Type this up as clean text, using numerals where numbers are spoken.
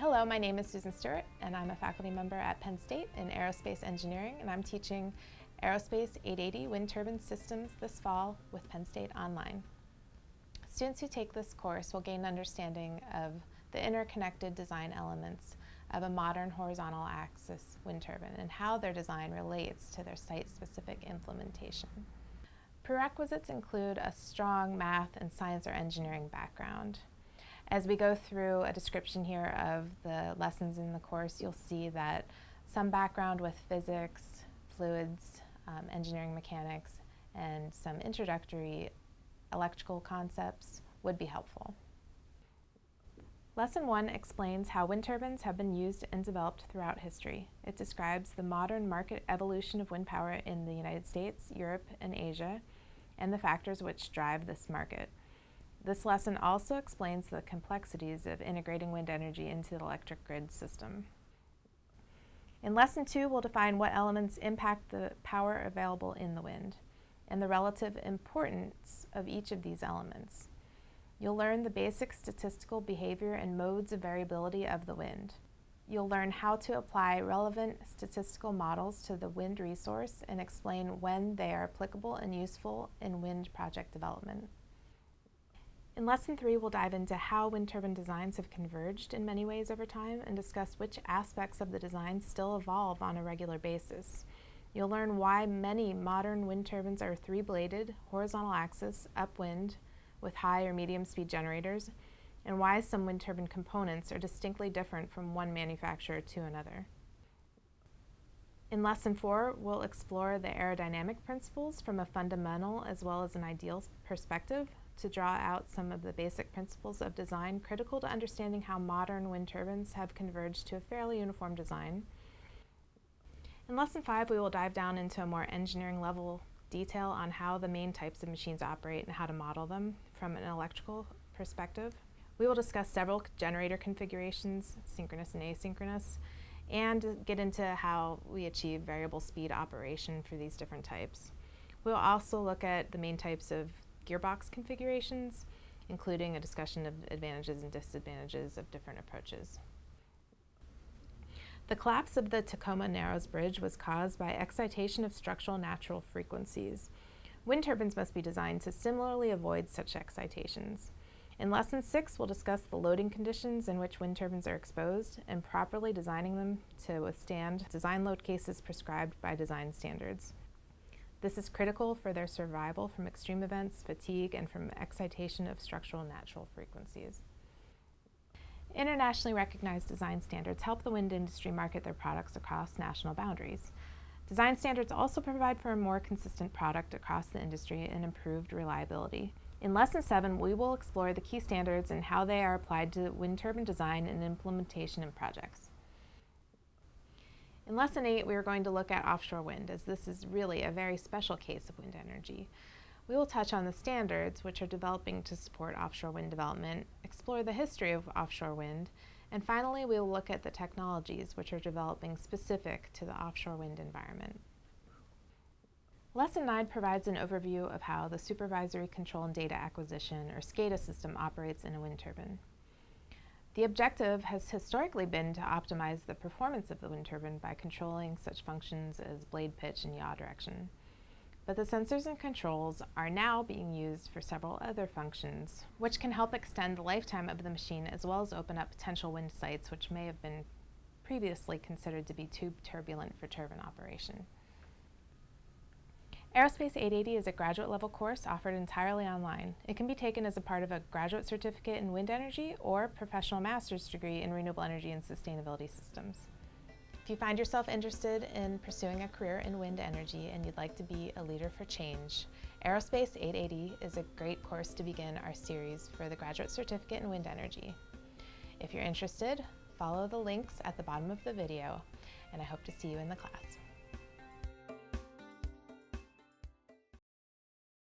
Hello, my name is Susan Stewart, and I'm a faculty member at Penn State in Aerospace Engineering, and I'm teaching Aerospace 880 Wind Turbine Systems this fall with Penn State Online. Students who take this course will gain an understanding of the interconnected design elements of a modern horizontal axis wind turbine and how their design relates to their site-specific implementation. Prerequisites include a strong math and science or engineering background. As we go through a description here of the lessons in the course, you'll see that some background with physics, fluids, engineering mechanics, and some introductory electrical concepts would be helpful. Lesson 1 explains how wind turbines have been used and developed throughout history. It describes the modern market evolution of wind power in the United States, Europe, and Asia, and the factors which drive this market. This lesson also explains the complexities of integrating wind energy into the electric grid system. In Lesson 2, we'll define what elements impact the power available in the wind and the relative importance of each of these elements. You'll learn the basic statistical behavior and modes of variability of the wind. You'll learn how to apply relevant statistical models to the wind resource and explain when they are applicable and useful in wind project development. In Lesson 3, we'll dive into how wind turbine designs have converged in many ways over time and discuss which aspects of the design still evolve on a regular basis. You'll learn why many modern wind turbines are three-bladed, horizontal axis, upwind, with high or medium speed generators, and why some wind turbine components are distinctly different from one manufacturer to another. In Lesson 4, we'll explore the aerodynamic principles from a fundamental as well as an ideal perspective to draw out some of the basic principles of design critical to understanding how modern wind turbines have converged to a fairly uniform design. In Lesson 5, we will dive down into a more engineering level detail on how the main types of machines operate and how to model them from an electrical perspective. We will discuss several generator configurations, synchronous and asynchronous, and get into how we achieve variable speed operation for these different types. We'll also look at the main types of gearbox configurations, including a discussion of advantages and disadvantages of different approaches. The collapse of the Tacoma Narrows Bridge was caused by excitation of structural natural frequencies. Wind turbines must be designed to similarly avoid such excitations. In Lesson 6, we'll discuss the loading conditions in which wind turbines are exposed and properly designing them to withstand design load cases prescribed by design standards. This is critical for their survival from extreme events, fatigue, and from excitation of structural natural frequencies. Internationally recognized design standards help the wind industry market their products across national boundaries. Design standards also provide for a more consistent product across the industry and improved reliability. In Lesson 7, we will explore the key standards and how they are applied to wind turbine design and implementation in projects. In Lesson 8, we are going to look at offshore wind, as this is really a very special case of wind energy. We will touch on the standards which are developing to support offshore wind development, explore the history of offshore wind, and finally we will look at the technologies which are developing specific to the offshore wind environment. Lesson 9 provides an overview of how the supervisory control and data acquisition, or SCADA system, operates in a wind turbine. The objective has historically been to optimize the performance of the wind turbine by controlling such functions as blade pitch and yaw direction. But the sensors and controls are now being used for several other functions, which can help extend the lifetime of the machine as well as open up potential wind sites which may have been previously considered to be too turbulent for turbine operation. Aerospace 880 is a graduate level course offered entirely online. It can be taken as a part of a graduate certificate in wind energy or professional master's degree in renewable energy and sustainability systems. If you find yourself interested in pursuing a career in wind energy and you'd like to be a leader for change, Aerospace 880 is a great course to begin our series for the graduate certificate in wind energy. If you're interested, follow the links at the bottom of the video, and I hope to see you in the class.